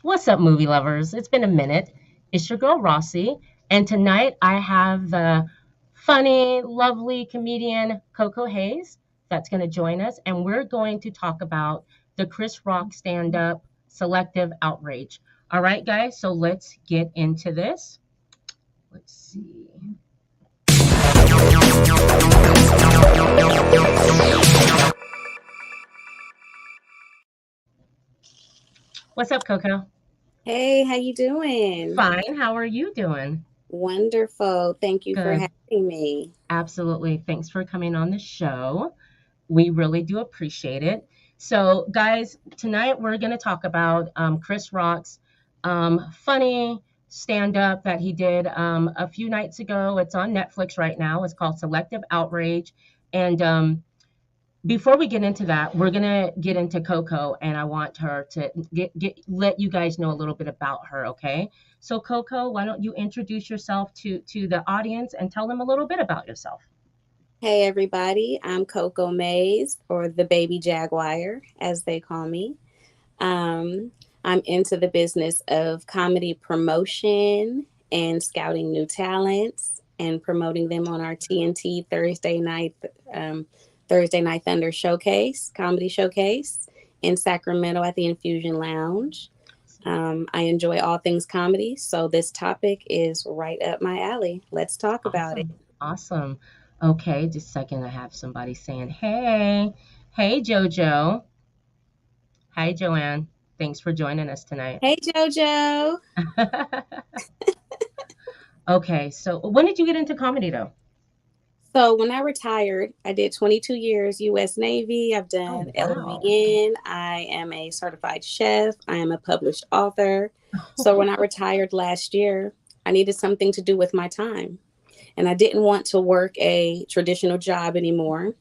What's up, movie lovers? It's been a minute. It's your girl, Rossie. And tonight I have the funny, lovely comedian KoKo Hayes that's going to join us. And we're going to talk about the Chris Rock stand up Selective Outrage. All right, guys, so let's get into this. Let's see. What's up, KoKo? Hey, how you doing? Fine. How are you doing? Wonderful. Thank you for Good. having me. Absolutely. Thanks for coming on the show. We really do appreciate it. So, guys, tonight we're going to talk about Chris Rock's funny stand up that he did a few nights ago. It's on Netflix right now. It's called Selective Outrage. And before we get into that, we're going to get into KoKo, and I want her to let you guys know a little bit about her, okay? So, KoKo, why don't you introduce yourself to the audience and tell them a little bit about yourself? Hey, everybody. I'm KoKo Mayes, or the Baby Jaguar, as they call me. Um, I'm into the business of comedy promotion and scouting new talents and promoting them on our TNT um, Thursday Night Thunder showcase, comedy showcase in Sacramento at the Infusion Lounge. I enjoy all things comedy, so this topic is right up my alley. Let's talk about it. Awesome. Awesome. Okay, just a second. I have somebody saying, hey, hey, JoJo. Hi, Joanne. Thanks for joining us tonight. Hey, JoJo. Okay, so when did you get into comedy though? So when I retired, I did 22 years U.S. Navy. I've done Oh, wow. LVN. I am a certified chef. I am a published author. So when I retired last year, I needed something to do with my time. And I didn't want to work a traditional job anymore.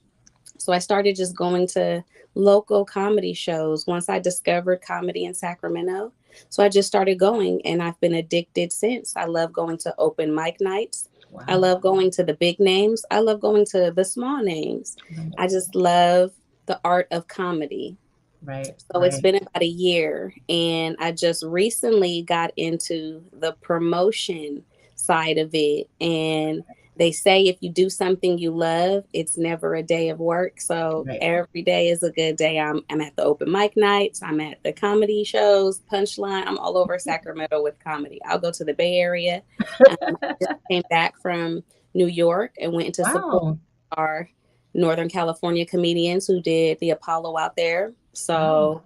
So I started just going to local comedy shows once I discovered comedy in Sacramento. So I just started going, and I've been addicted since. I love going to open mic nights. I Wow. love going to the big names. I love going to the small names. Right, I just love the art of comedy. right, So it's right. been about a year, and I just recently got into the promotion side of it. And they say if you do something you love, it's never a day of work. So Right. every day is a good day. I'm at the open mic nights, I'm at the comedy shows, Punchline. I'm all over Sacramento with comedy. I'll go to the Bay Area. I just came back from New York and went to support Wow. our Northern California comedians who did the Apollo out there. Wow. So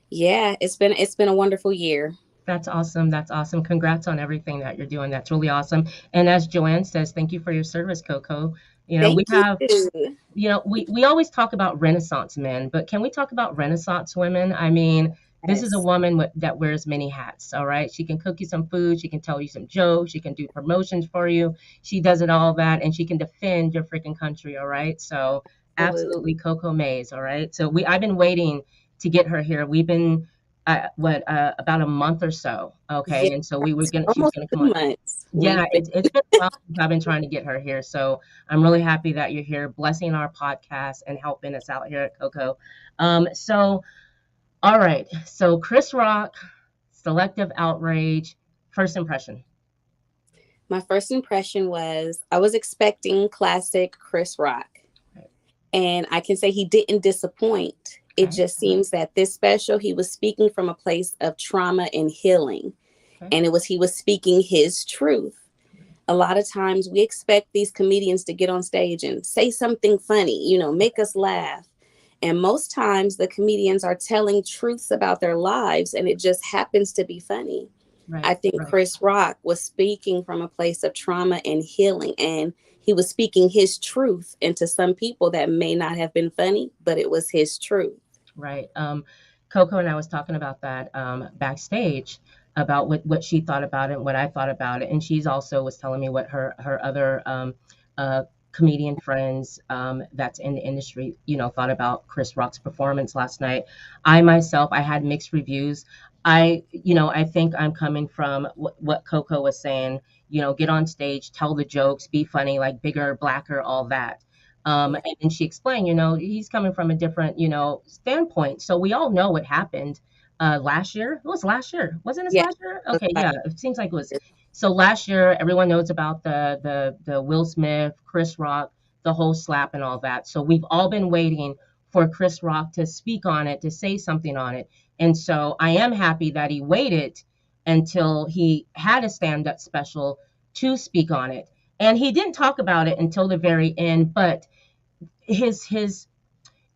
yeah, it's been a wonderful year. That's awesome. That's awesome. Congrats on everything that you're doing. That's really awesome. And as Joanne says, thank you for your service, KoKo. We Thank you. have, we always talk about Renaissance men, but can we talk about Renaissance women? I mean, this is a Yes. woman that wears many hats, all right? She can cook you some food, she can tell you some jokes, she can do promotions for you. She does it all that, and she can defend your freaking country, all right? So Absolutely. absolutely KoKo Mayes, all right? So I've been waiting to get her here. We've been about a month or so, okay? Yes. And so she was Almost gonna come two on. months. Yeah, We've been it's been a while since I've been trying to get her here. So I'm really happy that you're here, blessing our podcast and helping us out here at KoKo. So all right. So Chris Rock, Selective Outrage, first impression. My first impression was I was expecting classic Chris Rock. Right. And I can say he didn't disappoint. It Okay. just seems that this special, he was speaking from a place of trauma and healing. Okay. And he was speaking his truth. A lot of times we expect these comedians to get on stage and say something funny, make us laugh. And most times the comedians are telling truths about their lives and it just happens to be funny. Right. I think Right. Chris Rock was speaking from a place of trauma and healing, and he was speaking his truth into some people that may not have been funny, but it was his truth. Right. KoKo and I was talking about that backstage about what she thought about it, and what I thought about it, and she's also was telling me what her other uh, comedian friends that's in the industry, thought about Chris Rock's performance last night. I myself, I had mixed reviews. I think I'm coming from what KoKo was saying. Get on stage, tell the jokes, be funny, like bigger, blacker, all that. Yeah. And then she explained, he's coming from a different, standpoint. So we all know what happened last year. It was last year. Wasn't this Yeah. last year? Okay, yeah. It seems like it was. So last year, everyone knows about the Will Smith, Chris Rock, the whole slap and all that. So we've all been waiting for Chris Rock to speak on it, to say something on it. And so I am happy that he waited until he had a stand-up special to speak on it. And he didn't talk about it until the very end, but his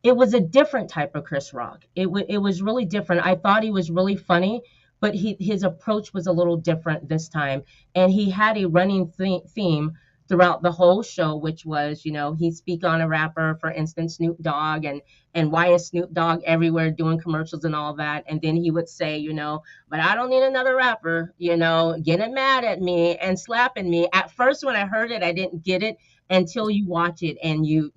it was a different type of Chris Rock. It was really different. I thought he was really funny, but his approach was a little different this time, and he had a running theme throughout the whole show, which was, he'd speak on a rapper, for instance, Snoop Dogg, and why is Snoop Dogg everywhere doing commercials and all that, and then he would say, but I don't need another rapper, getting mad at me and slapping me. At first, when I heard it, I didn't get it until you watch it and you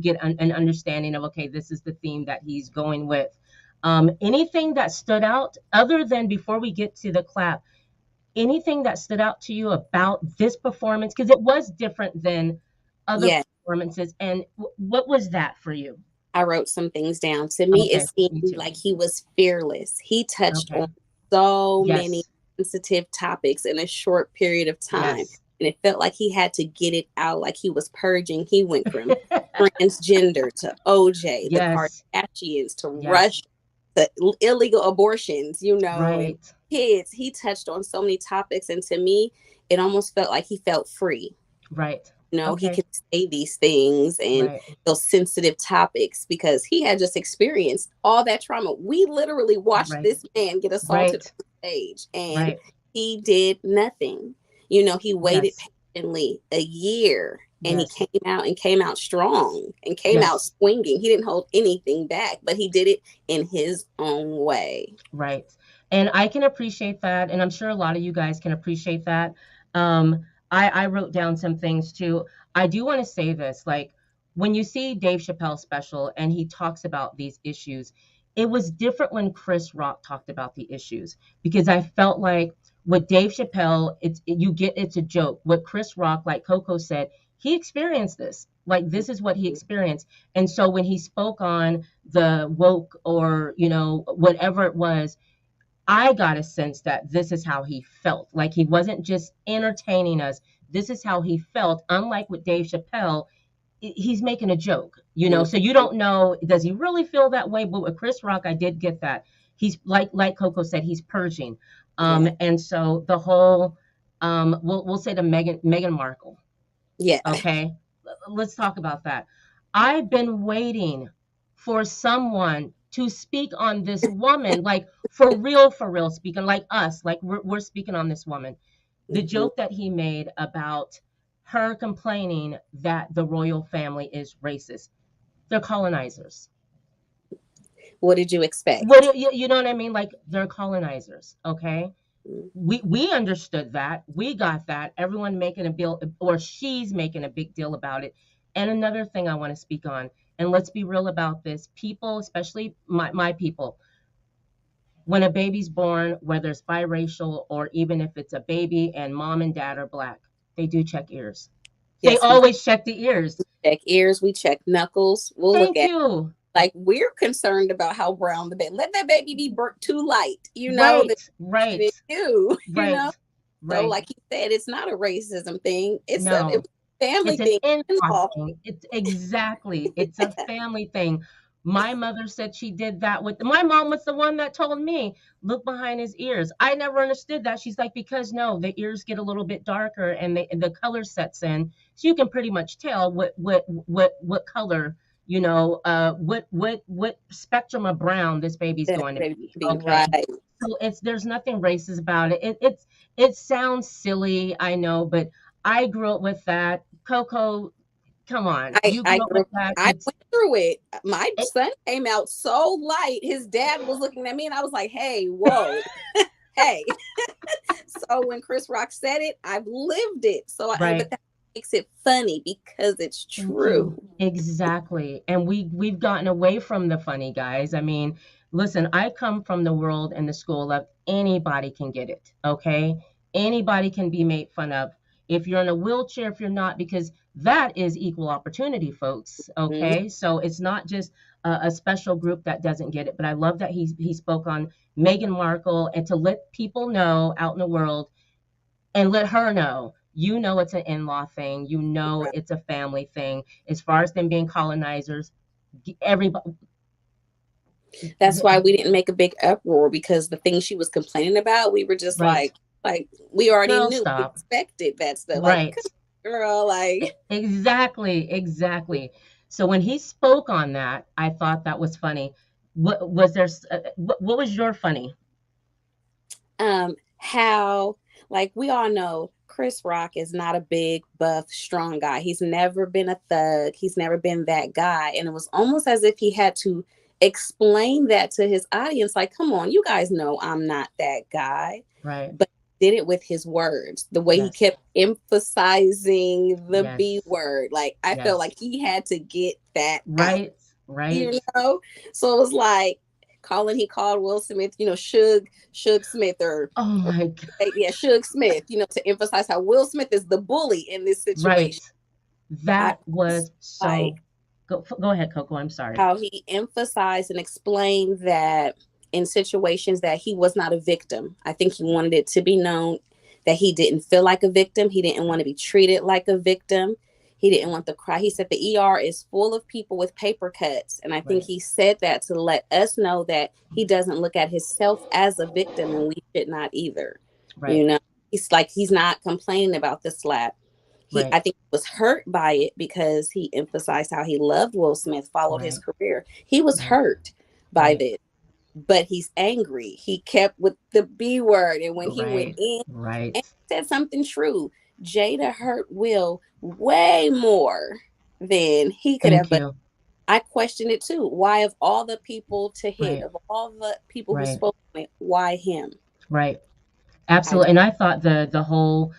get an understanding of, okay, this is the theme that he's going with. Anything that stood out other than, before we get to the clap, anything that stood out to you about this performance, because it was different than other Yeah. performances, and what was that for you? I wrote some things down. To me, it Okay, me seemed too. like he was fearless. He touched Okay. on so many Yes. sensitive topics in a short period of time. Yes. And it felt like he had to get it out, like he was purging. He went from transgender to OJ, the Yes. Kardashians to Yes. Russia, to illegal abortions, and Right. kids. He touched on so many topics. And to me, it almost felt like he felt free. Right. He Okay. could say these things and Right. those sensitive topics because he had just experienced all that trauma. We literally watched Right. this man get assaulted Right. on stage and Right. he did nothing. He waited Yes. patiently a year and he Yes. came out strong and came out Yes. swinging. He didn't hold anything back, but he did it in his own way. Right. And I can appreciate that. And I'm sure a lot of you guys can appreciate that. Um, I wrote down some things too. I do want to say this, like, when you see Dave Chappelle's special and he talks about these issues, it was different when Chris Rock talked about the issues, because I felt like with Dave Chappelle, it's a joke. With Chris Rock, like KoKo said, he experienced this. Like, this is what he experienced. And so when he spoke on the woke, or whatever it was, I got a sense that this is how he felt. Like, he wasn't just entertaining us, this is how he felt. Unlike with Dave Chappelle, he's making a joke, so you don't know, does he really feel that way? But with Chris Rock, I did get that he's, like KoKo said, he's purging. Yeah. And so the whole, we'll say the Meghan Markle. Yeah. Okay, let's talk about that. I've been waiting for someone to speak on this woman, like, for real speaking, like us, like we're speaking on this woman. The Mhm. joke that he made about her complaining that the royal family is racist. They're colonizers. What did you What expect? you know what I mean? Like, they're colonizers, okay? We understood that. We got that. Everyone making a bill, or she's making a big deal about it. And another thing I want to speak on, and let's be real about this. People, especially my people, when a baby's born, whether it's biracial or even if it's a baby and mom and dad are black, they do check ears. They Yes, we always check the ears. check ears, we check knuckles. We'll look Thank at, you. like, we're concerned about how brown the baby. Let that baby be burnt too light. Right, That right, you. right, So, right. like you said, it's not a racism thing. It No, was a family it's an thing. in-law Law. thing. It's exactly, it's a family thing. My mother said she did that with my mom, was the one that told me, look behind his ears. I never understood that. She's like, because no, the ears get a little bit darker and the color sets in. So you can pretty much tell what color, what spectrum of brown this baby's That going to baby be. be Okay. right. So there's nothing racist about it. It sounds silly, I know, but I grew up with that. KoKo, come on, you I grew up grew with up, that. I went through it. My It son came out so light. His dad was looking at me and I was like, hey, whoa, hey. So when Chris Rock said it, I've lived it. right. But that makes it funny because it's Thank you. true. Exactly. And we've gotten away from the funny guys. I mean, listen, I come from the world and the school of anybody can get it, okay? Anybody can be made fun of. if you're in a wheelchair, if you're not, because that is equal opportunity, folks. Mhm. Okay, so it's not just a special group that doesn't get it. But I love that he spoke on Meghan Markle, and to let people know out in the world, and let her know, it's an in-law thing, Right. it's a family thing. As far as them being colonizers, everybody. That's why we didn't make a big uproar, because the things she was complaining about, we were just Right. like we already Girl, knew, we stop. expected that stuff. Like, Right. come on, girl, like Exactly, exactly. So when he spoke on that, I thought that was funny. What was there? What was your funny? how, like, we all know Chris Rock is not a big, buff, strong guy. He's never been a thug. He's never been that guy. And it was almost as if he had to explain that to his audience. Like, come on, you guys know I'm not that guy. Right. But he did it with his words, the way he Yes. kept emphasizing the B Yes. word. Like, I felt Yes. like he had to get that out, Right. you Right. know? So it was like, he called Will Smith, Suge Smith, Oh or my God. yeah, Suge Smith, to emphasize how Will Smith is the bully in this Right. situation. I That was was like, so. Go ahead, Coco. I'm sorry. how he emphasized and explained that in situations that he was not a victim. I think he wanted it to be known that he didn't feel like a victim. He didn't want to be treated like a victim. He didn't want the cry. He said the ER is full of people with paper cuts. And I think Right. he said that to let us know that he doesn't look at himself as a victim, and we should not either. You Right. know, he's not complaining about the slap. Right. I think he was hurt by it because he emphasized how he loved Will Smith, followed his Right. career. He was Right. hurt by Right. this, but he's angry. He kept with the B word, and when he went Right. in and Right. said something true, Jada hurt Will way more than he could Thank have. But you. I questioned it too. Why, of all the people to hit, Right. of all the people who Right. spoke on it, why him? Right. I Absolutely. And I thought the whole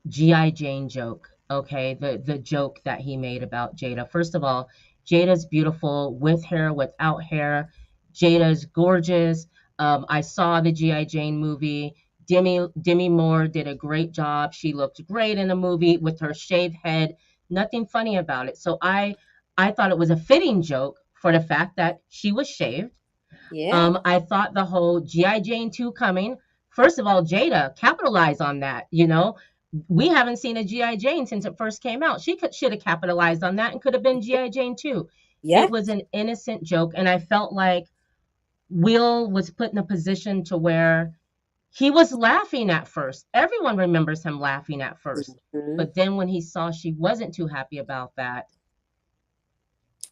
GI Jane joke, okay, the joke that he made about Jada. First of all, Jada's beautiful with hair, without hair. Jada's gorgeous. I saw the GI Jane movie. Demi Moore did a great job. She looked great in the movie with her shaved head. Nothing funny about it. So I thought it was a fitting joke for the fact that she was shaved. yeah, I thought the whole GI Jane 2 coming. First of all, Jada capitalized on that. We haven't seen a GI Jane since it first came out. She should have capitalized on that and could have been GI Jane 2. yeah, It was an innocent joke, and I felt like Will was put in a position to where he was laughing at first. Everyone remembers him laughing at first. mhm. But then when he saw she wasn't too happy about that,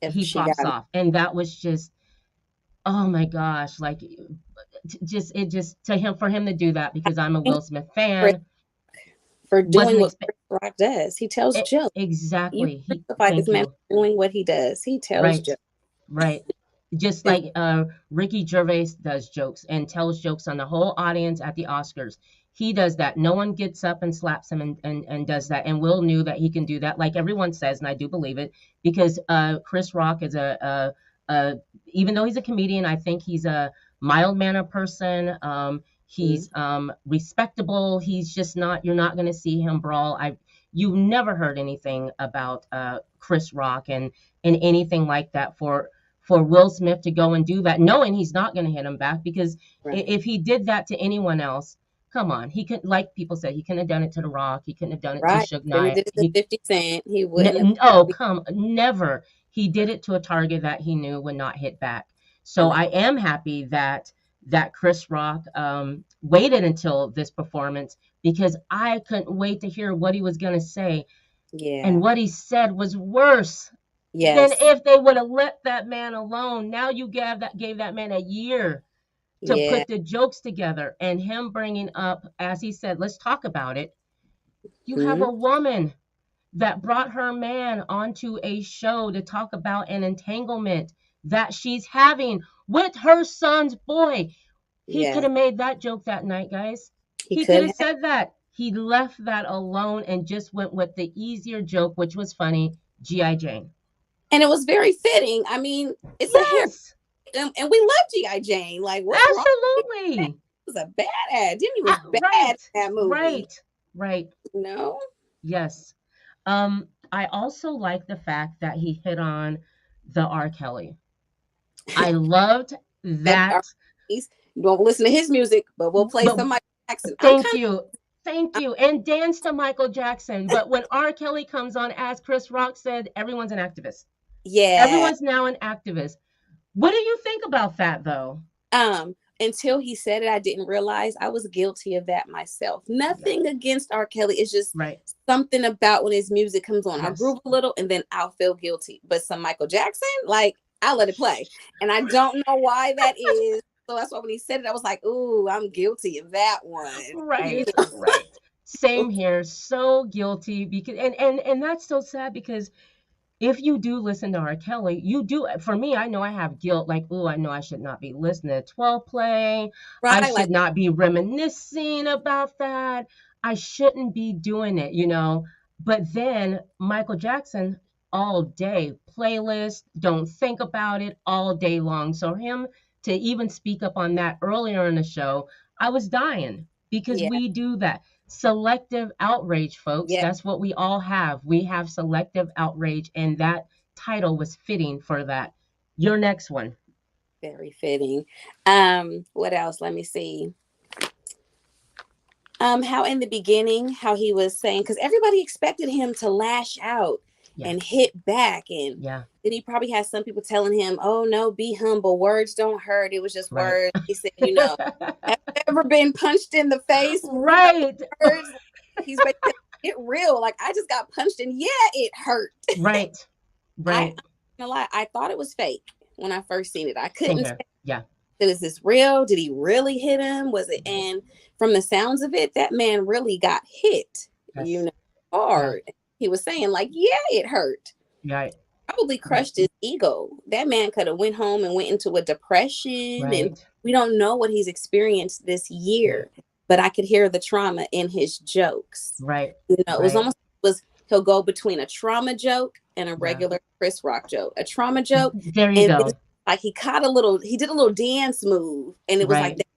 If he she got pops off. And that was just, oh my gosh, like just it just to him for him to do that, because I'm a Will Smith for fan, doing wasn't what expect Chris Rock does. He tells it jokes. You exactly. He crucify this Thank man you. for doing what he does. He tells Right. jokes. Right. Just And like Ricky Gervais does jokes and tells jokes on the whole audience at the Oscars. He does that. No one gets up and slaps him and does that. And Will knew that he can do that, like everyone says, and I do believe it, because Chris Rock is even though he's a comedian, I think he's a mild mannered person. Mhm. He's respectable. He's just not. You're not going to see him brawl. You've never heard anything about Chris Rock and anything like that for Will Smith to go and do that, knowing he's not going to hit him back. Because Right. if he did that to anyone else, come on, he could, like people said, he couldn't have done it to The Rock. He couldn't have done it to Right. Suge Then he Knight. did it to 50 Cent. He wouldn't Oh, have. come, never. He did it to a target that he knew would not hit back. So Right. I am happy that Chris Rock waited until this performance, because I couldn't wait to hear what he was going to say. And Yeah. what he said was worse than Yes. if they would have let that man alone. Now you gave that man a year to Yeah. put the jokes together, and him bringing up, as he said, let's talk about it. You have Mhm. a woman that brought her man onto a show to talk about an entanglement that she's having with her son's boy. He could Yeah. have made that joke that night, guys. He He could could have have. said that. He left that alone and just went with the easier joke, which was funny, G.I. Jane. And it was very fitting. I mean, it's a hair. Yes, And we love G.I. Jane. Like, what's wrong with that? absolutely. He was a badass. Jimmy was bad in Right, that movie. right. right. No, Yes. I also like the fact that he hit on the R. Kelly. I loved that that. he's we won't listen to his music, but we'll play But some Michael Jackson. I'm thank kind you. Thank of you. And dance to Michael Jackson. But when R. Kelly comes on, as Chris Rock said, everyone's an activist. yeah. Everyone's now an activist. What do you think about that, though? Until he said it, I didn't realize I was guilty of that myself. Yeah. Nothing against R. Kelly. It's just Right. something about when his music comes on. I'll Yes. groove a little and then I'll feel guilty. But some Michael Jackson, like I'll let it play. And I don't know why that is. So that's why when he said it, I was like, ooh, I'm guilty of that one. You Right. Right. know? Same here. So guilty because and that's so sad because if you do listen to R. Kelly, you do. For me, I know I have guilt. Like, oh, I know I should not be listening to 12 play. I Right? should Like, not be reminiscing about that. I shouldn't be doing it, you know. But then Michael Jackson, all day playlist. Don't think about it all day long. So him to even speak up on that earlier in the show, I was dying because yeah, we do that. Selective outrage, folks. yeah, That's what we all have. We have selective outrage, and that title was fitting for that. Your next one. very fitting. What else? Let me see. How in the beginning, how he was saying, because everybody expected him to lash out Yeah. and hit back, and Yeah. then he probably had some people telling him, "Oh no, be humble. Words don't hurt. It was just Right. words." He said, "Have you ever been punched in the face with those Right. words?" He's basically get real. Like I just got punched, and yeah, it hurt. Right. I'm Right. not gonna lie, I thought it was fake when I first seen it. I Same couldn't here. Yeah. is this real? Did he really hit him? Was it? Right. And from the sounds of it, that man really got hit, Yes. Yeah. hard. He was saying, like, yeah, it hurt. Right. Probably Right. crushed his ego. That man could have went home and went into a depression. And Right. we don't know what he's experienced this Right. year. But I could hear the trauma in his jokes. Right. It was Right. almost was he'll go between a trauma joke and a Yeah. regular Chris Rock joke. A trauma joke, There you and then go. like he did a little dance move, and it was like Right. that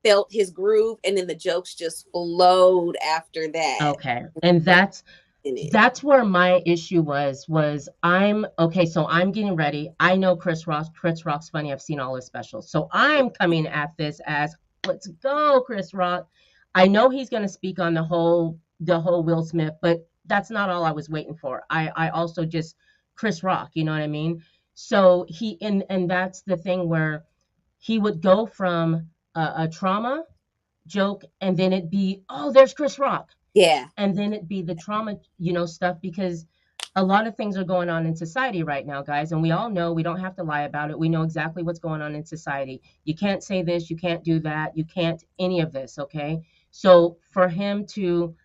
felt his groove, and then the jokes just flowed after that Okay. And in it. that's where my issue was I'm okay, so I'm getting ready. I know Chris Rock's funny. I've seen all his specials. So I'm coming at this as let's go, Chris Rock. I know he's gonna speak on the whole Will Smith, but that's not all I was waiting for. I also just Chris Rock, you know what I mean? So and that's the thing where he would go from a trauma joke and then it'd be, oh, there's Chris Rock Yeah, and then it be the trauma, stuff because a lot of things are going on in society right now, guys, and we all know we don't have to lie about it. We know exactly what's going on in society. You can't say this, you can't do that, you can't any of this, okay? So for him to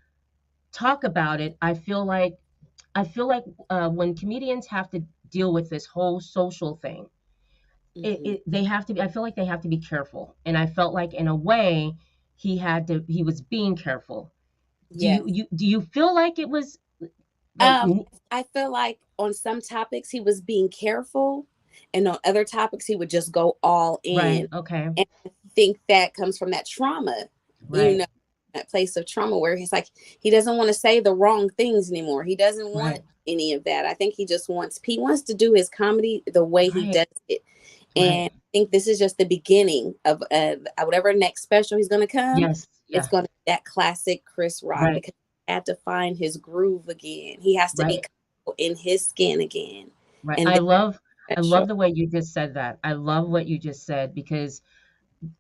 talk about it, I feel like when comedians have to deal with this whole social thing, hmm they have to be, I feel like they have to be careful, and I felt like in a way he was being careful. yeah. Do you feel like it was like Um, I feel like on some topics he was being careful, and on other topics he would just go all right? in. Okay. And I think that comes from that trauma, you Right. know, that place of trauma where he's like he doesn't want to say the wrong things anymore. He doesn't want Right. any of that. I think he wants to do his comedy the way he Right. does it. Right. And I think this is just the beginning of whatever next special he's going to come. Yes. It's Yeah. going to be that classic Chris Rock Right. because he had to find his groove again. He has to be Right. comfortable in his skin again. Right. And I love I that show. love the way you just said that. I love what you just said because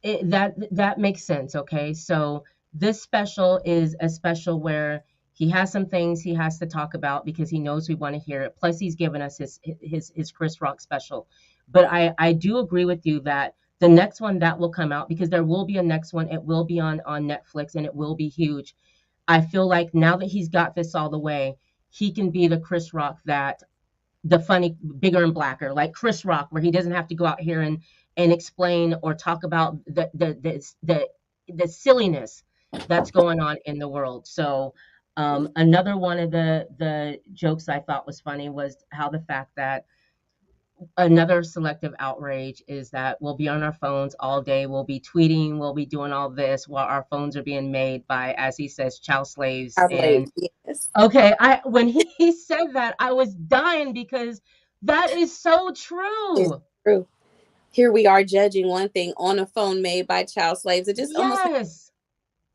that makes sense. Okay, so this special is a special where he has some things he has to talk about because he knows we want to hear it. Plus, he's given us his Chris Rock special. But I do agree with you that the next one that will come out because there will be a next one. It will be on Netflix and it will be huge. I feel like now that he's got this all the way, he can be the Chris Rock that the funny bigger and blacker like Chris Rock where he doesn't have to go out here and explain or talk about the silliness that's going on in the world. So another one of the jokes I thought was funny was how the fact that another selective outrage is that we'll be on our phones all day. We'll be tweeting. We'll be doing all this while our phones are being made by, as he says, child slaves. I And believe, yes, okay, I when he said that, I was dying because that is so it's true. true. Here we are judging one thing on a phone made by child slaves. It just almost Yes.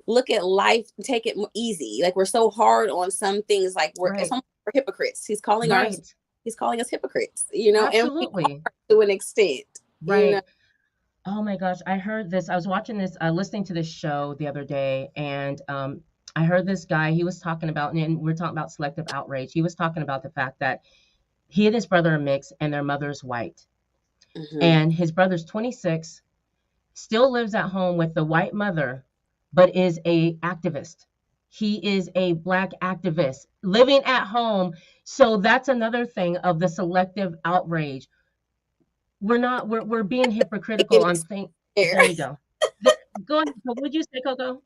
look at life, take it easy. Like we're so hard on some things, like it's Right. almost we're hypocrites. Right. He's calling us hypocrites, you know, and we Absolutely. are to an extent, you know. Right. Oh my gosh, I heard this. I was watching this, listening to this show the other day, and I heard this guy. He was talking about, and we're talking about selective outrage. He was talking about the fact that he and his brother are mixed, and their mother's white, Hmm. and his brother's 26, still lives at home with the white mother, but is a activist. He is a black activist living at home. So that's another thing of the selective outrage. We're being hypocritical Making on it things. fair. There you go. The, Go ahead. What would you say, Coco?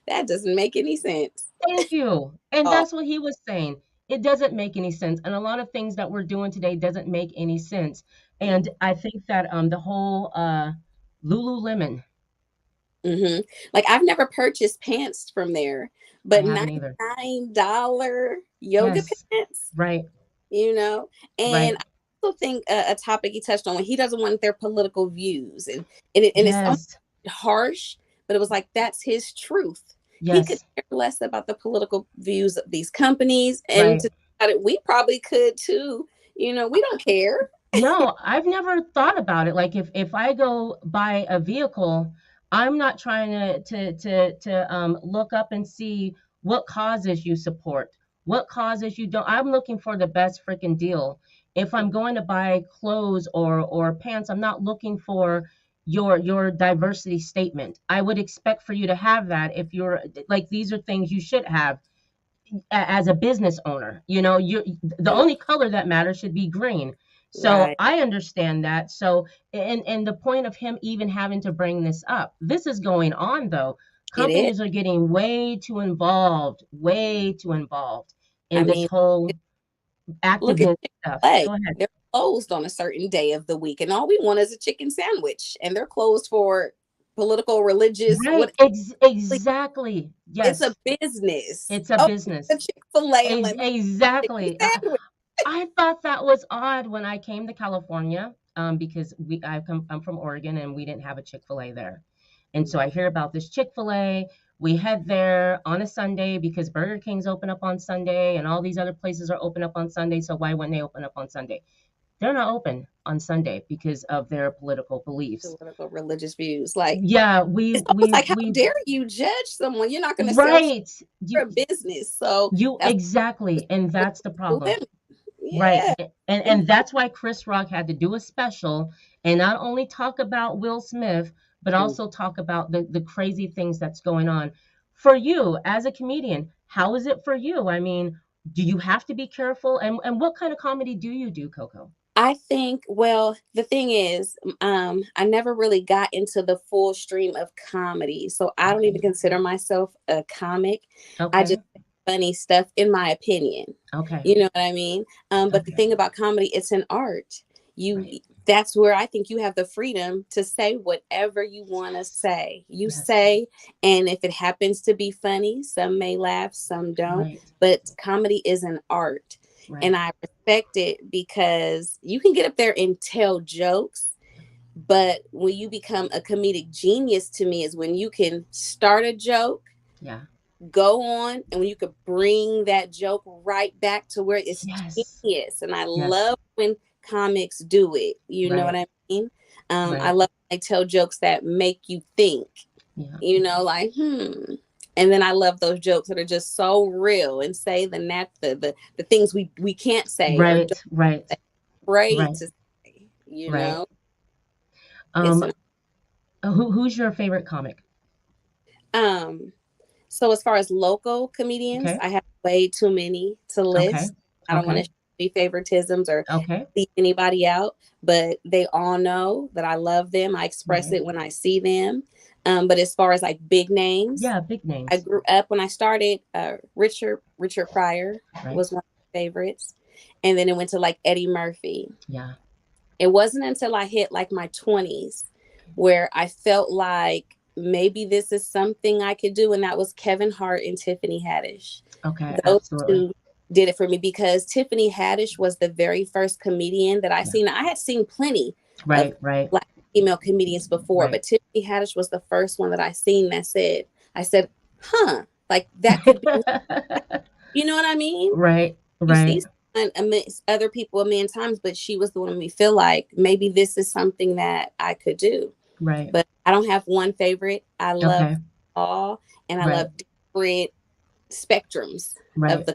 That doesn't make any sense. Thank you. And Oh, that's what he was saying. It doesn't make any sense. And a lot of things that we're doing today doesn't make any sense. And I think that the whole Lululemon, hmm. Like I've never purchased pants from there, I but haven't either. $99 yoga Yes. pants, Right. you know. And Right. I also think a topic he touched on when he doesn't want their political views, and it's almost Yes. harsh, but it was like that's his truth. He could Yes. care less about the political views of these companies, and Right. to about it, we probably could too. You know, we don't care. No, I've never thought about it. Like if I go buy a vehicle, I'm not trying to look up and see what causes you support, what causes you don't. I'm looking for the best freaking deal. If I'm going to buy clothes or pants, I'm not looking for your diversity statement. I would expect for you to have that if you're like these are things you should have as a business owner. You know, you the And only color that matters should be green. So right, I understand that. So and the point of him even having to bring this up, this is going on though. it is. Companies are getting way too involved I in this mean, whole look at activist stuff. Chick-fil-A. Go ahead. They're closed on a certain day of the week, and all we want is a chicken sandwich, and they're closed for political, religious, Right. what? Exactly. It's a Yes. business. It's a Oh, a business. Chick-fil-A, and let me get a chicken Exactly. sandwich. I thought that was odd when I came to California, because I'm from Oregon and we didn't have a Chick-fil-A there. And so I hear about this Chick-fil-A. We head there on a Sunday because Burger King's open up on Sunday and all these other places are open up on Sunday. So why wouldn't they open up on Sunday? They're not open on Sunday because of their political beliefs. Political, religious views. Like Yeah, we it's almost we like, how we dare you judge someone? You're not going to sell right. for You a business, so you that's exactly, and what that's the women. problem. Right. Yeah, And that's why Chris Rock had to do a special and not only talk about Will Smith, but also talk about the crazy things that's going on. For you as a comedian, how is it for you? I mean, do you have to be careful? And what kind of comedy do you do, Coco? I think, well, the thing is, I never really got into the full stream of comedy. So I don't even Okay. consider myself a comic. I just Okay. funny stuff, in my opinion. Okay. You know what I mean? But the Okay. thing about comedy, it's an art. You Right. That's where I think you have the freedom to say whatever you want to Yes. say. You Yes. say, and if it happens to be funny, some may laugh, some don't. Right. But comedy is an art. And Right. I respect it because you can get up there and tell jokes, but when you become a comedic genius to me is when you can start a joke, Yeah. go on, and when you could bring that joke right back to where it's Yes. genius. And I Yes. love when comics do it. You know what Right. I mean? I Right. love when they tell jokes that make you think, Yeah. like, and then I love those jokes that are just so real and say the things we can't say or Right. don't Right. say, afraid Right. to say, Right. it's Um, an who's your favorite comic? um so as far as local comedians, Okay. I have way too many to Okay. list. I don't want Okay. to be favoritisms or Okay. leave anybody out, but they all know that I love them. I express Right. it when I see them. But as far as like big names, Yeah, big I names. grew up when I started. Richard Pryor Right. was one of my favorites, and then it went to like Eddie Murphy. Yeah. It wasn't until I hit like my 20s where I felt like maybe this is something I could do. And that was Kevin Hart and Tiffany Haddish. Okay, Those absolutely. two did it for me because Tiffany Haddish was the very first comedian that I Yeah. seen. I had seen plenty of Right, right, Black female comedians before, right. but Tiffany Haddish was the first one that I seen that I said, huh, like that could be, you know what I mean? Right, You right, see someone amidst other people a million times, but she was the one me feel like maybe this is something that I could do. right. But I don't have one favorite. I love Okay, all, and I right, love different spectrums of right, the.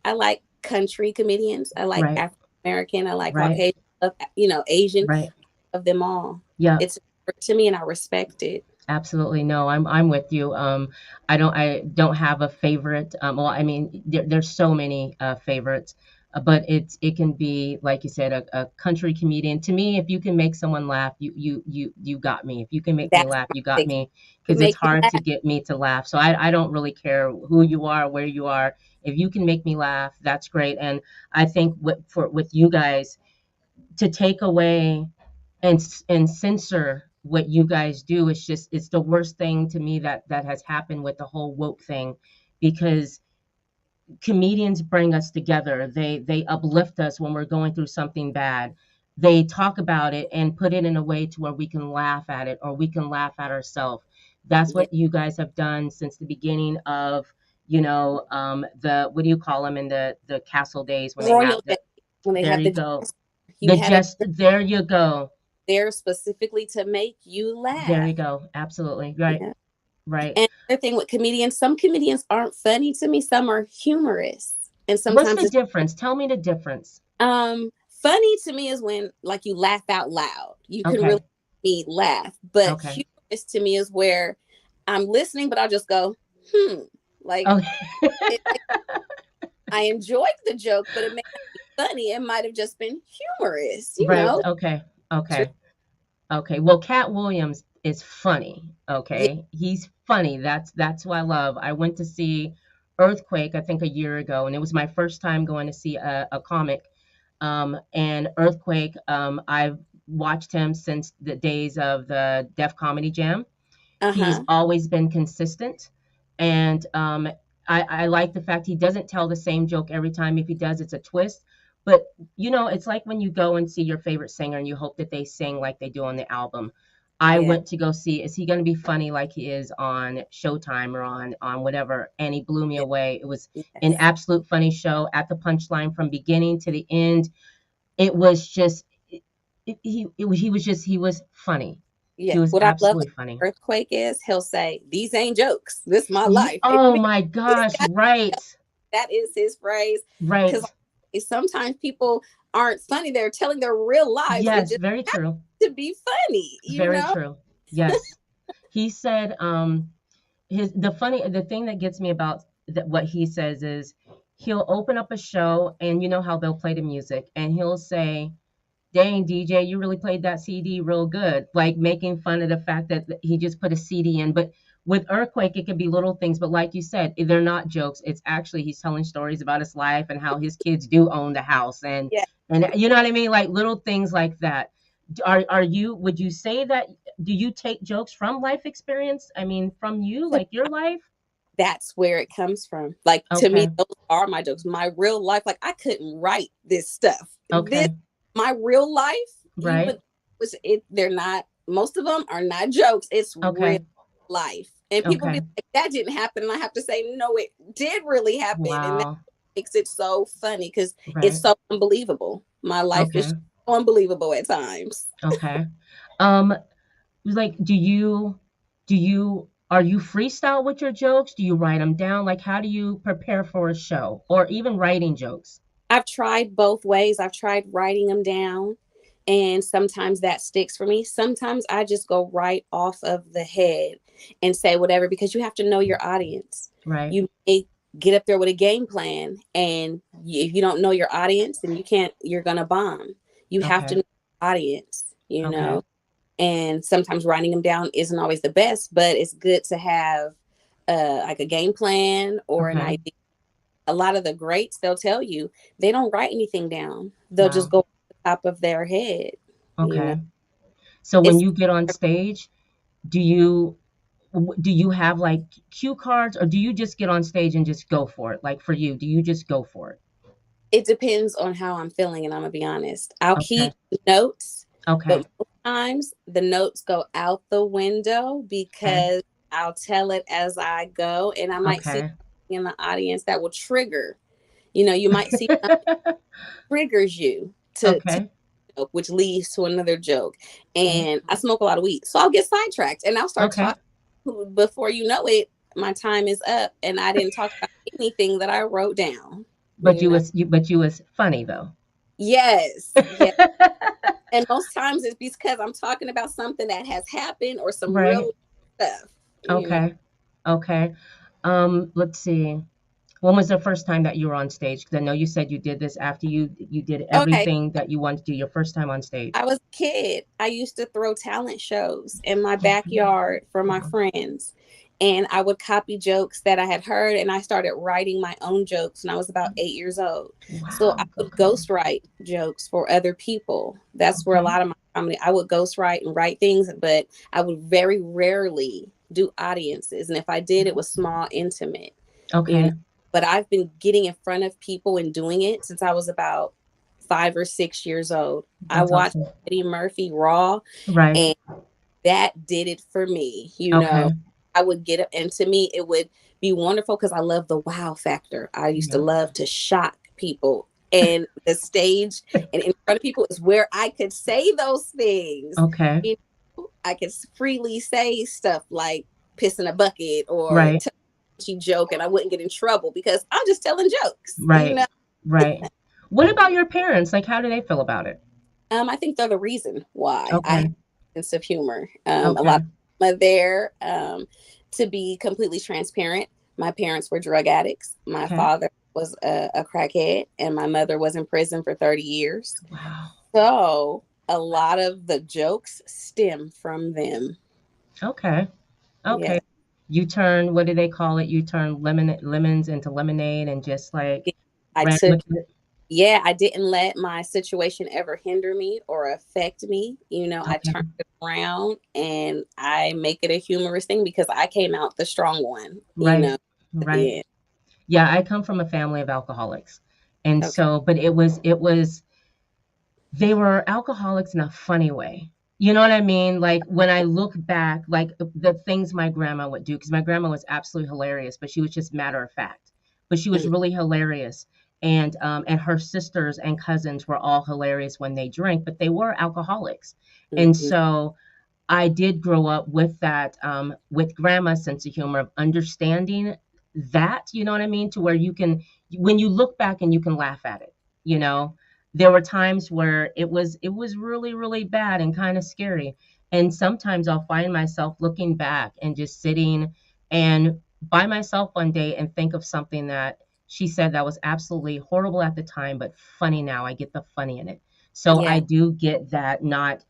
I like country comedians. I like right, African American. I like right, Caucasian. Asian right. of them all. Yeah, It's to me, and I respect it. absolutely. No, I'm with you. I don't have a favorite. Well, I mean, there's so many favorites, but it can be like you said, a country comedian. To me, if you can make someone laugh, you got me. If you can make me That's laugh, my you got thing. me, To because it's make you hard to laugh. get me to laugh. So I don't really care who you are, where you are. If you can make me laugh, that's great. And I think with you guys to take away and censor what you guys do, it's the worst thing to me that has happened with the whole woke thing, because comedians bring us together. They uplift us when we're going through something bad. They talk about it and put it in a way to where we can laugh at it or we can laugh at ourselves. That's Yeah. what you guys have done since the beginning of, the, what do you call them, in the castle days when they have Royal the, Day, when they there have you the go, you had a there you go. there specifically to make you There you laugh. go. Absolutely. Right. Yeah. Right. And the thing with comedians, some comedians aren't funny to me. Some are humorous, and What's sometimes the it's difference? Tell me the difference. funny to me is when like you laugh out loud. You can really Okay. make me laugh, but Okay. humorous to me is where I'm listening, but I'll just go, hmm, like Okay. it, I enjoyed the joke, but it may not be funny. It might have just been humorous, you Right. know. Okay. True. Okay. Okay. Well, Cat Williams is funny. Yeah. Okay. He's funny. That's who I love. I went to see Earthquake, I think a year ago, and it was my first time going to see a comic. And Earthquake, I've watched him since the days of the Def Comedy Jam. Uh He's huh. always been consistent. And I like the fact he doesn't tell the same joke every time. If he does, it's a twist. But, it's like when you go and see your favorite singer and you hope that they sing like they do on the album. I Yeah. went to go see, is he going to be funny like he is on Showtime or on whatever? And he blew me Yeah. away. It was an Yes. absolute funny show at the punchline from beginning to the end. It was just, he was funny. He Yeah. was What I love absolutely about funny. Earthquake is he'll say, "These ain't jokes. This is my life." And Oh my gosh, right, that is his phrase. Because right. sometimes people aren't funny; they're telling their real lives. It Yes, just very happens true. to be funny, you Very know. true. Yes. He said, the thing that gets me about what he says is he'll open up a show and you know how they'll play the music and he'll say, dang, DJ, you really played that CD real good. Like making fun of the fact that he just put a CD in. But with Earthquake, it can be little things. But like you said, they're not jokes. It's actually he's telling stories about his life and how his kids do own the house. Yeah. And you know what I mean? Like little things like that. Would you say that, do you take jokes from life experience? I mean, from you, like your life? That's where it comes from. Like to me, Okay. those are my jokes. My real life, like I couldn't write this stuff. This Okay. my real life, Right. even was it they're not most of them are not jokes. It's real Okay. life. And people be Okay. like, that didn't happen. And I have to say, no, it did really happen. And that Wow. makes it so funny because it's Right. so unbelievable. My life is Okay. so unbelievable at times. Okay. Um, like, are you freestyle with your jokes? Do you write them down? Like, how do you prepare for a show or even writing jokes? I've tried both ways. I've tried writing them down, and sometimes that sticks for me. Sometimes I just go right off of the head and say whatever because you have to know your audience. Right. You may get up there with a game plan, and if you don't know your audience, then you're going to bomb. You have to Okay. know your audience, you Okay. know, and sometimes writing them down isn't always the best, but it's good to have like a game plan or an Okay. idea. A lot of the greats, they'll tell you they don't write anything down. They'll just Wow. go to the top of their head. you know. Okay. So when It's you get on stage, do you do you have like cue cards, or do you just get on stage and just go for it? Like for you, do you just go for it? it depends on how I'm feeling, and I'm gonna be honest. I'll Okay. keep notes, but Okay. most times the notes go out the window Okay. because I'll tell it as I go, and I might see Okay. in the audience that will trigger. You know, you might see something triggers you to Okay. joke, which leads to another joke. Okay. And I smoke a lot of weed, so I'll get sidetracked and I'll start Okay. talking. Before you know it, my time is up, and I didn't talk about anything that I wrote down. But You you know, was but you was funny though. yes, yes. And most times it's because I'm talking about something that has happened or some Right. real stuff. You know, Okay. Okay. Let's see. When was the first time that you were on stage? Because I know you said you did this after you did okay. everything that you wanted to do your first time on stage. I was a kid. I used to throw talent shows in my Okay. backyard for my Wow. friends. And I would copy jokes that I had heard, and I started writing my own jokes when I was about 8 years old. So I Wow. would Okay. ghostwrite jokes for other people. That's where a Okay. lot of my comedy, I would ghostwrite and write things, but I would very rarely do audiences. And if I did, it was small, intimate, you know. Okay. But I've been getting in front of people and doing it since I was about 5 or 6 years old. I That's watched awesome. Eddie Murphy Raw, Right. and that did it for me. You know, Okay. I would get up, and to me, it would be wonderful because I love the wow factor. I used to Yeah. love to shock people. And the stage and in front of people is where I could say those things. Okay. You know, I could freely say stuff like piss in a bucket or Right. joke, and I wouldn't get in trouble because I'm just telling jokes, you Right. know. Right. What about your parents? Like, how do they feel about it? I think they're the reason why I have Okay. a sense of humor. A lot Okay. of them are there. To be completely transparent, my parents were drug addicts. My Okay. father was a crackhead, and my mother was in prison for 30 years. Wow. So a lot of the jokes stem from them. Okay. Okay. Yeah. You turn, what do they call it? You turn lemons into lemonade and just like I ran took with it. Yeah, I didn't let my situation ever hinder me or affect me. You know, I Okay. turned it around and I make it a humorous thing because I came out the strong one, you Right. know, at Right. the end. Yeah, I come from a family of alcoholics. And Okay. so, but it was they were alcoholics in a funny way. You know what I mean? Like when I look back, like the things my grandma would do, because my grandma was absolutely hilarious, but she was just matter of fact. But she was Mhm, really hilarious, and her sisters and cousins were all hilarious when they drank, but they were alcoholics, and mhm. so I did grow up with that, with grandma's sense of humor of understanding that, you know what I mean? To where you can, when you look back and you can laugh at it, you know, there were times where it was really, really bad and kind of scary. And sometimes I'll find myself looking back and just sitting and by myself one day and think of something that she said that was absolutely horrible at the time, but funny now. I get the funny in it. So I Yeah. do get that, not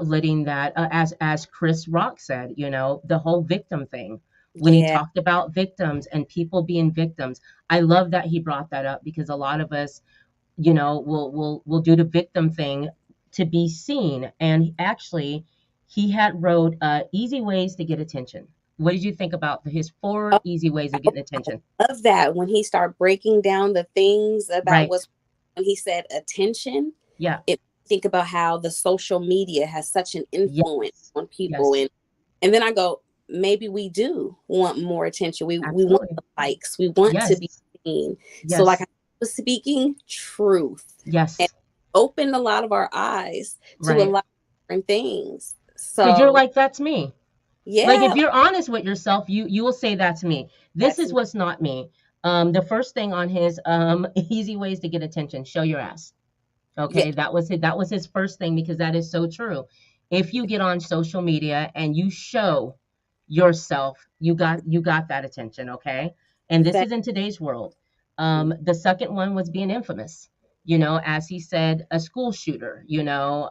letting that, as Chris Rock said, you know, the whole victim thing when he Yeah. talked about victims and people being victims. I love that he brought that up because a lot of us, you know, will do the victim thing to be seen. And actually, he had wrote easy ways to get attention. What did you think about his four Oh, easy ways of getting attention? I love that when he started breaking down the things about Right. what's when he said attention, Yeah. it think about how the social media has such an influence Yes. on people. Yes. And then I go, maybe we do want more attention. We want Absolutely. the likes. We want to be Yes. seen. So like Yes. I was speaking truth and Yes. opened a lot of our eyes to a Right. lot of different things. Because you're So like, that's me. Like if yeah, you're honest with yourself, you will say that's me. This that's is what's not me. The first thing on his easy ways to get attention, show your ass. yeah, Okay, that was his first thing because that is so true. If you get on social media and you show yourself, you got that attention, okay? And this that is in today's world. The second one was being infamous. You know, as he said, a school shooter, you know,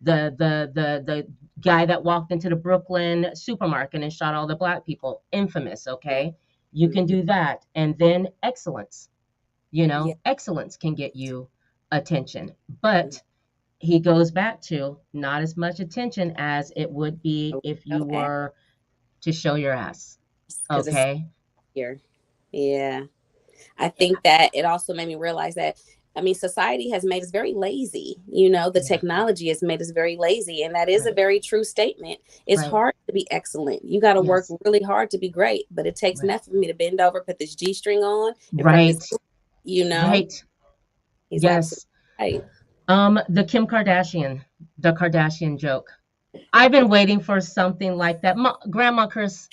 the guy that walked into the Brooklyn supermarket and shot all the black people, infamous, okay? You can mhm, do that. And then excellence, you yeah, know, excellence can get you attention. mhm, But he goes back to not as much attention as it would be if you Okay. were to show your ass. Because it's Okay. here. Yeah. I think that it also made me realize that, I mean, society has made us very lazy. The Yeah. technology has made us very lazy. And that is a Right. very true statement. It's Right. hard to be excellent. You got to work Yes. really hard to be great. But it takes Right. nothing for me to bend over, put this G string on in front of this, Right. you know, Right. he's absolutely Yes. right. The the Kardashian joke. I've been waiting for something like that. Grandma Chris.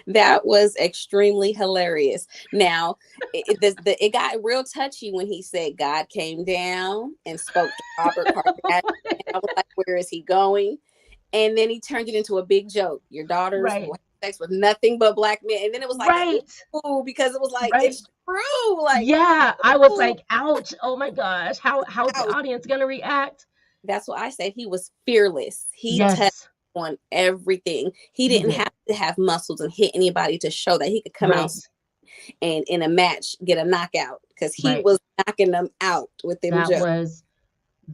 That was extremely hilarious. Now, it got real touchy when he said God came down and spoke to Robert Kardashian. I was like, where is he going? And then he turned it into a big joke. Your daughters will Right. have sex with nothing but black men. And then it was like, Right. ooh, because it was like, Right. it's true. Like, Yeah. I was ooh, like, ouch. Oh my gosh. How's the ouch. audience gonna react? That's what I said. He was fearless. He touched Yes, on everything. He he didn't did. have to have muscles and hit anybody to show that he could come out Right. and in a match get a knockout, because he Right. was knocking them out with them That jokes. was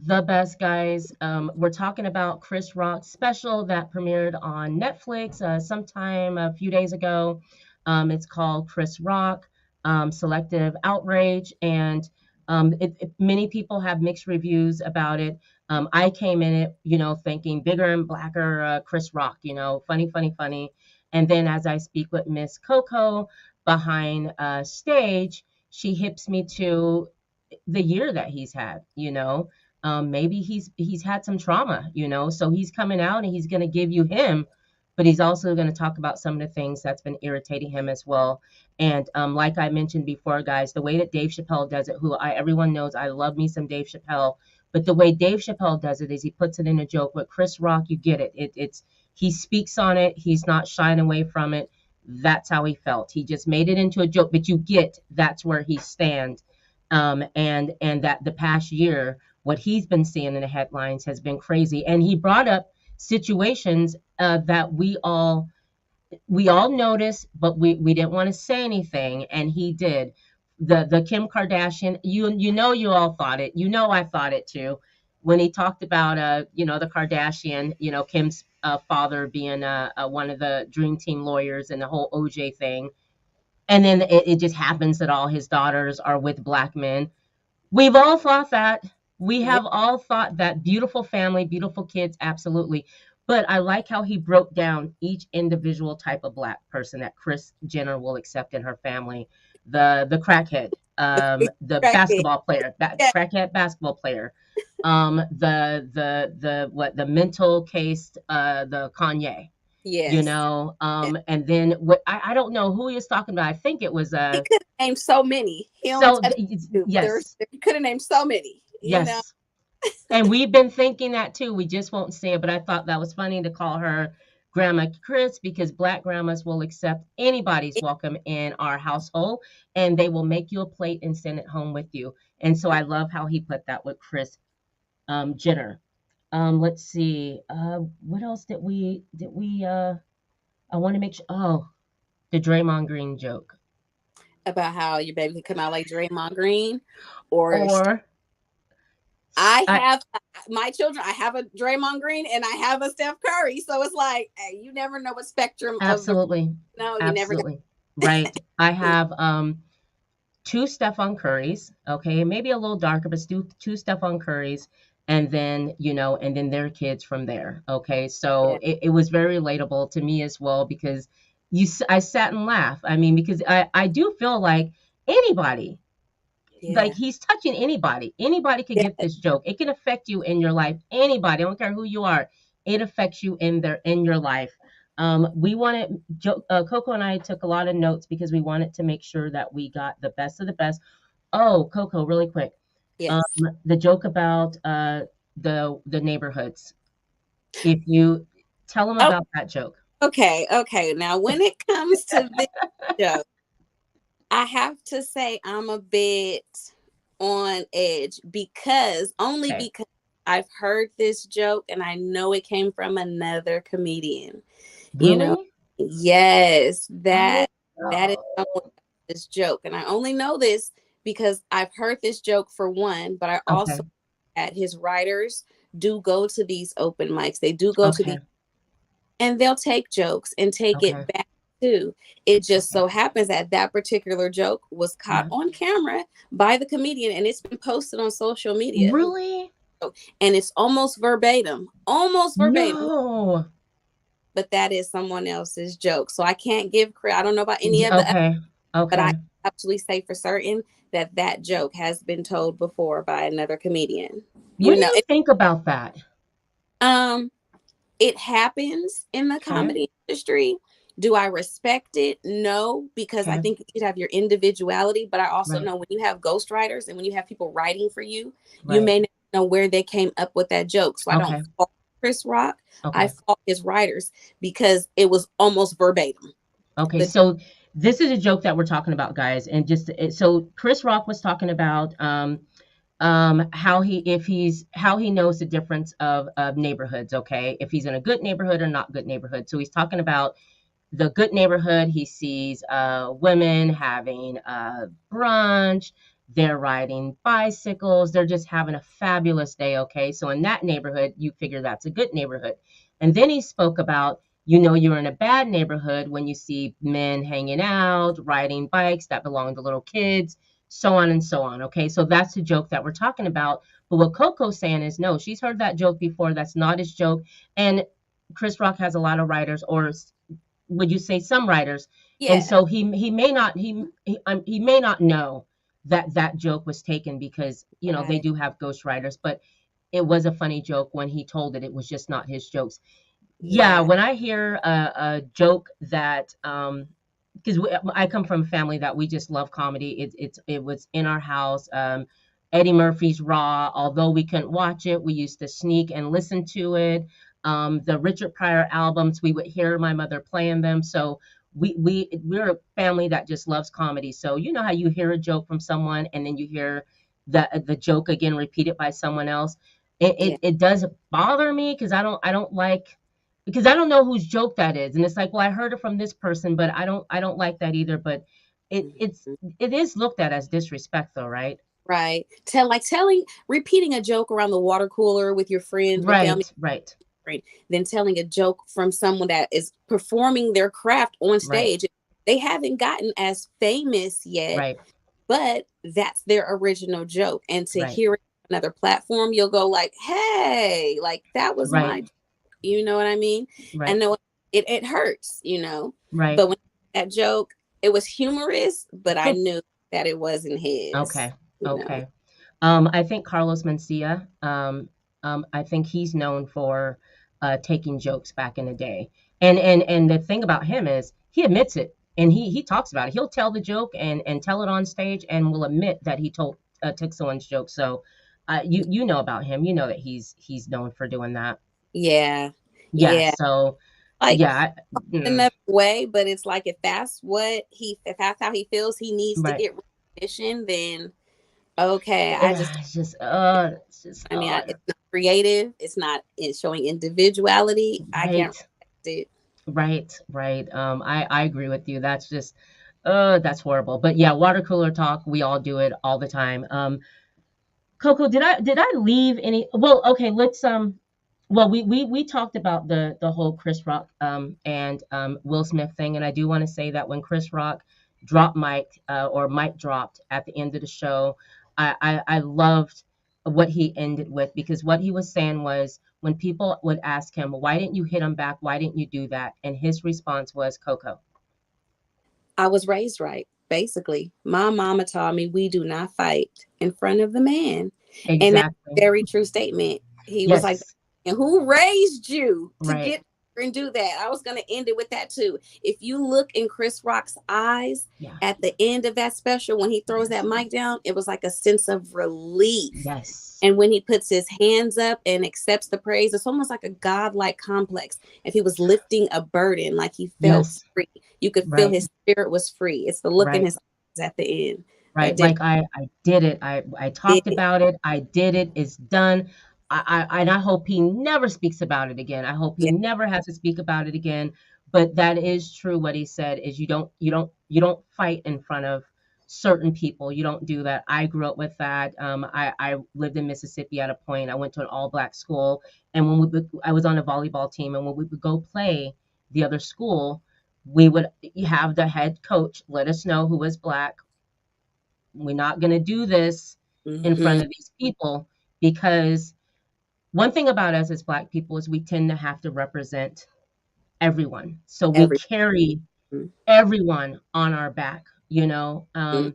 the best, guys. We're talking about Chris Rock's special that premiered on Netflix sometime a few days ago. It's called Chris Rock, Selective Outrage, and many people have mixed reviews about it. I came in it, thinking bigger and blacker Chris Rock, funny, funny, funny. And then as I speak with Miss KoKo behind stage, she hips me to the year that he's had. Maybe he's had some trauma, so he's coming out and he's going to give you him, but he's also going to talk about some of the things that's been irritating him as well. And like I mentioned before, guys, the way that Dave Chappelle does it, everyone knows I love me some Dave Chappelle, but the way Dave Chappelle does it is he puts it in a joke. With Chris Rock, you get it. It's he speaks on it. He's not shying away from it. That's how he felt. He just made it into a joke, but you get that's where he stands. And that the past year, what he's been seeing in the headlines has been crazy. And he brought up situations that we all noticed, but we didn't want to say anything, and he did. The Kim Kardashian, you all thought it. I thought it too. When he talked about the Kardashian, Kim's father being one of the Dream Team lawyers and the whole OJ thing, and then it just happens that all his daughters are with black men. We've all thought that. We Yeah, have all thought that. Beautiful family, beautiful kids, absolutely. But I like how he broke down each individual type of black person that Chris Jenner will accept in her family. The crackhead, the crackhead. basketball player, Yeah. crackhead basketball player, the mental case, the Kanye, Yes. Yes. and then what I don't know who he was talking about. I think it was He could have named so many. He only so touched two, but yes, he could have named so many. yes. And we've been thinking that too. We just won't say it, but I thought that was funny to call her Grandma Chris because black grandmas will accept anybody's welcome in our household and they will make you a plate and send it home with you. And so I love how he put that with Chris Jenner. Let's see. What else did we I want to make sure the Draymond Green joke. About how your baby could come out like Draymond Green, or Or I I have my children. I have a Draymond Green and I have a Steph Curry. So it's like, hey, you never know what spectrum of the absolutely, no, you never absolutely right. I know. have two Stephon Currys, okay, maybe a little darker, but two Stephon Currys, and then their kids from there, okay. Yeah, So it was very relatable to me as well because I sat and laughed. I mean, because I do feel like anybody, like yeah, he's touching anybody. Anybody could yeah, get this joke. It can affect you in your life. Anybody, I don't care who you are. It affects you in your life. We wanted KoKo and I took a lot of notes because we wanted to make sure that we got the best of the best. Oh, KoKo, really quick. Um, yes. the joke about the neighborhoods. If you tell them Oh, about that joke. okay, okay. Now, when it comes to this show, I have to say I'm a bit on edge because only Okay. because I've heard this joke and I know it came from another comedian. You know, Really? yes, Oh that is no. someone this joke, and I only know this because I've heard this joke for one, but I also Okay. that his writers do go to these open mics. They do go to Okay. these, and they'll take jokes and take Okay. it back too. It just Okay. so happens that that particular joke was caught Yeah. on camera by the comedian, and it's been posted on social media. Really? And it's almost verbatim, No. but that is someone else's joke. So I can't give credit. I don't know about any of the others, Okay. but I Okay. absolutely say for certain that that joke has been told before by another comedian. What You do know, you think about that? um, it happens in the Okay. comedy industry. Do I respect it? No, because I Okay. think you should have your individuality. But I also Right. know when you have ghostwriters and when you have people writing for you, you Right. may not know where they came up with that joke. So I don't Okay. fault Chris Rock. I Okay. fault his writers because it was almost verbatim. Okay. The So this is a joke that we're talking about, guys, and so Chris Rock was talking about how he knows the difference of neighborhoods. Okay, if he's in a good neighborhood or not good neighborhood. So he's talking about the good neighborhood. He sees women having brunch. They're riding bicycles. They're just having a fabulous day. Okay. So in that neighborhood, you figure that's a good neighborhood. And then he spoke about, you're in a bad neighborhood when you see men hanging out, riding bikes that belong to little kids, so on and so on. Okay. So that's the joke that we're talking about. But what KoKo's saying is, no, she's heard that joke before. That's not his joke. And Chris Rock has a lot of writers, or would you say some writers, and yeah, so he may not know that that joke was taken because they right, do have ghost writers, but it was a funny joke when he told it. It was just not his jokes. Yeah, yeah, when I hear a joke that because I come from a family that we just love comedy. It was in our house. Eddie Murphy's Raw. Although we couldn't watch it, we used to sneak and listen to it. The Richard Pryor albums, we would hear my mother playing them. So we're a family that just loves comedy. So you know how you hear a joke from someone and then you hear the joke again repeated by someone else. It yeah, it, it does bother me because I don't like, because I don't know whose joke that is. And it's like, well, I heard it from this person, but I don't like that either. But mhm, it is looked at as disrespect though, right? right. Repeating a joke around the water cooler with your friends or family, Right, right, right, than telling a joke from someone that is performing their craft on right, stage. They haven't gotten as famous yet, right, but that's their original joke. And to right, hear it on another platform, you'll go like, "Hey, like that was right, my," you know what I mean? right, And no, it hurts, you know. right. But when that joke, it was humorous, but I knew that it wasn't his, Okay, you know. okay. I think Carlos Mencia, I think he's known for taking jokes back in the day. And the thing about him is he admits it and he talks about it. He'll tell the joke and tell it on stage and will admit that he took someone's joke. So you know about him. You know that he's known for doing that. Yeah, Yeah. yeah. So Like yeah. another way, but it's like if that's how he feels he needs to Right. get recognition, then okay. It's just I mean, it's not creative. It's showing individuality. I can't right. respect it. Right, right. I agree with you. That's just, that's horrible. But yeah, water cooler talk. We all do it all the time. KoKo, did I leave any? Well, okay. Well, we talked about the whole Chris Rock and Will Smith thing, and I do want to say that when Chris Rock dropped Mike or Mike dropped at the end of the show, I loved what he ended with, because what he was saying was, when people would ask him, why didn't you hit him back? Why didn't you do that? And his response was KoKo. I was raised right. Basically, my mama taught me we do not fight in front of the man, and that's a Exactly. very true statement. He was like, Yes. "And who raised you to Right. get and do that?" I was going to end it with that too. If you look in Chris Rock's eyes Yeah. at the end of that special when he throws Yes. that mic down, it was like a sense of relief. Yes. And when he puts his hands up and accepts the praise, it's almost like a godlike complex. If he was lifting a burden, like he felt Yes. free, you could feel Right. his spirit was free. It's the look in Right. his eyes at the end that Right. did Like I did it. I talked it. about it. I did it. It's done. And I hope he never speaks about it again. I hope he Yeah, never has to speak about it again. But that is true. What he said is, you don't fight in front of certain people. You don't do that. I grew up with that. I lived in Mississippi at a point. I went to an all black school, and I was on a volleyball team, and when we would go play the other school, we would have the head coach let us know who was black. We're not going to do this in front Hmm. of these people, because one thing about us as black people is we tend to have to represent everyone. So we Every. carry everyone on our back, you know. Mhm.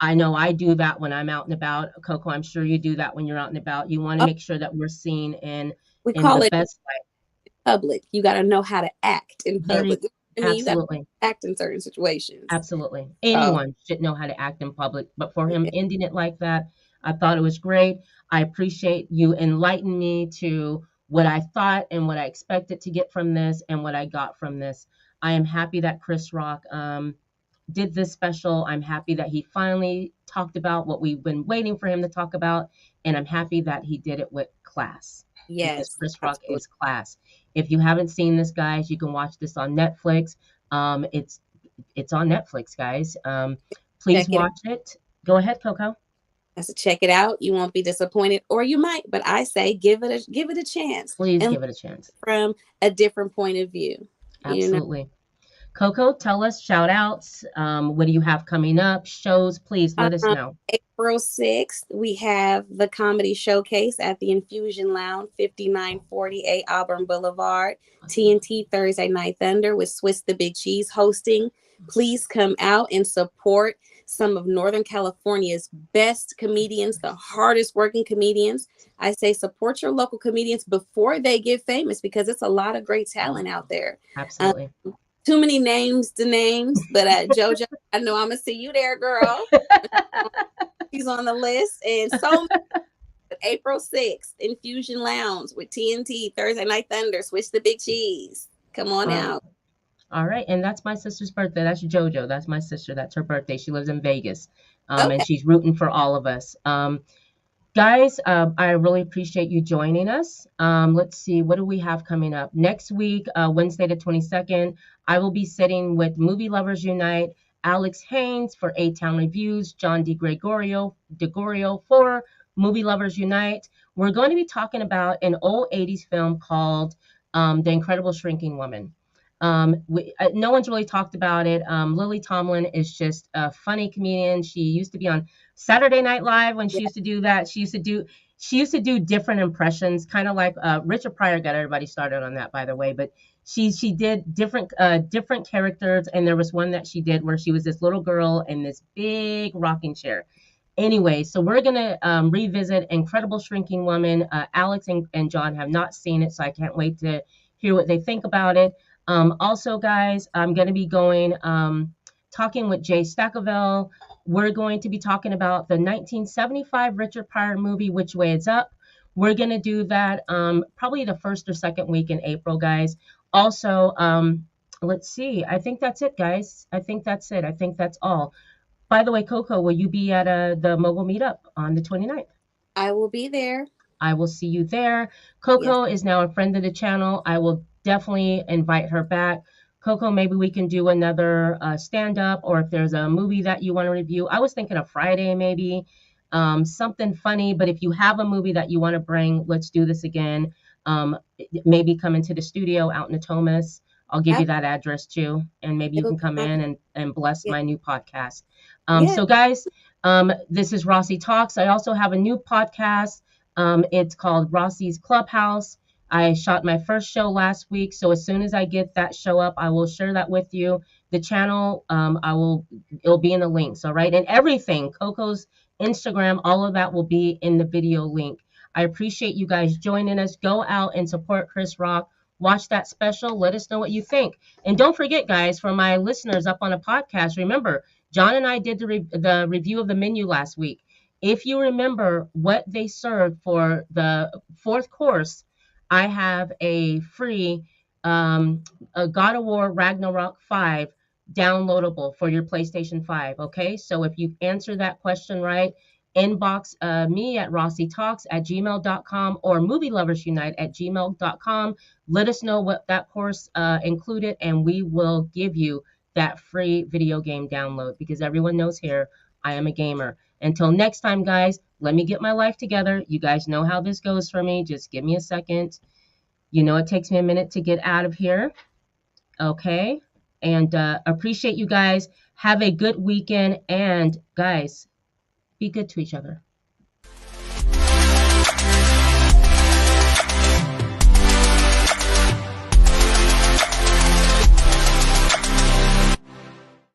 I know I do that when I'm out and about. KoKo, I'm sure you do that when you're out and about. You want to Oh, make sure that we're seen we in the call it best light. public. You got to know how to act in There you public. I mean, you got to absolutely. act in certain situations. Absolutely. Oh, Anyone should know how to act in public. But for him yeah. ending it like that, I thought it was great. I appreciate you enlightening me to what I thought and what I expected to get from this and what I got from this. I am happy that Chris Rock did this special. I'm happy that he finally talked about what we've been waiting for him to talk about. And I'm happy that he did it with class, because Yes, Chris Rock absolutely. is class. If you haven't seen this, guys, you can watch this on Netflix. Um, it's it's on Netflix, guys. Please Check it out. watch it. Go ahead, KoKo. I said, check it out. You won't be disappointed, or you might, but I say give it a chance Please and look give it a chance. from a different point of view. You know, Absolutely. KoKo, tell us shout outs. What do you have coming up? Shows, please let us know. April 6th, we have the comedy showcase at the Infusion Lounge, 5948 Auburn Boulevard. TNT Thursday Night Thunder with Swiss the Big Cheese hosting. Please come out and support some of Northern California's best comedians, the hardest working comedians. I say support your local comedians before they get famous, because it's a lot of great talent out there. Um, Absolutely. Too many names to names, but JoJo, I know I'm gonna see you there, girl. She's on the list, and so April 6th, Infusion Lounge with TNT, Thursday Night Thunder, Switch the Big Cheese. Come on All right. out. All right. And that's my sister's birthday. That's JoJo. That's my sister. That's her birthday. She lives in Vegas. And Okay. she's rooting for all of us. Guys, I really appreciate you joining us. Let's see, what do we have coming up? Next week, Wednesday the 22nd, I will be sitting with Movie Lovers Unite, Alex Haynes for A-Town Reviews, John DeGregorio for Movie Lovers Unite. We're going to be talking about an old 80s film called The Incredible Shrinking Woman. No one's really talked about it. Lily Tomlin is just a funny comedian. She used to be on Saturday Night Live when Yeah. she used to do that. She used to do different impressions, kind of like Richard Pryor got everybody started on that, by the way. But she did different characters, and there was one that she did where she was this little girl in this big rocking chair. Anyway, so we're gonna revisit Incredible Shrinking Woman. Alex and John have not seen it, so I can't wait to hear what they think about it. Also, guys, I'm gonna be going talking with Jay Staccavel. We're going to be talking about the 1975 Richard Pryor movie, Which Way It's Up. We're going to do that probably the first or second week in April, guys. Also, let's see. I think that's it, guys. I think that's it. I think that's all. By the way, KoKo, will you be at the Mogul Meetup on the 29th? I will be there. I will see you there. Yes, KoKo is now a friend of the channel. I will definitely invite her back. KoKo, maybe we can do another stand up, or if there's a movie that you want to review. I was thinking of Friday, maybe something funny. But if you have a movie that you want to bring, let's do this again. Um, Maybe come into the studio out in Natomas. I'll give you that address too, and maybe you it'll can be come my in and bless yeah. my new podcast. Yeah. So, guys, this is Rossie Talks. I also have a new podcast. It's called Rossie's Clubhouse. I shot my first show last week, so as soon as I get that show up, I will share that with you. The channel, it'll be in the links, all right, and everything. KoKo's Instagram, all of that will be in the video link. I appreciate you guys joining us. Go out and support Chris Rock. Watch that special. Let us know what you think, and don't forget, guys, for my listeners up on a podcast, remember John and I did the review of the menu last week. If you remember what they served for the fourth course, I have a free a God of War Ragnarok 5 downloadable for your PlayStation 5. Okay, so if you answer that question right, inbox me at rossietalks@gmail.com or movieloversunite@gmail.com. Let us know what that course included, and we will give you that free video game download, because everyone knows here I am a gamer. Until next time, guys, let me get my life together. You guys know how this goes for me. Just give me a second. You know it takes me a minute to get out of here. Okay? And appreciate you guys. Have a good weekend. And guys, be good to each other.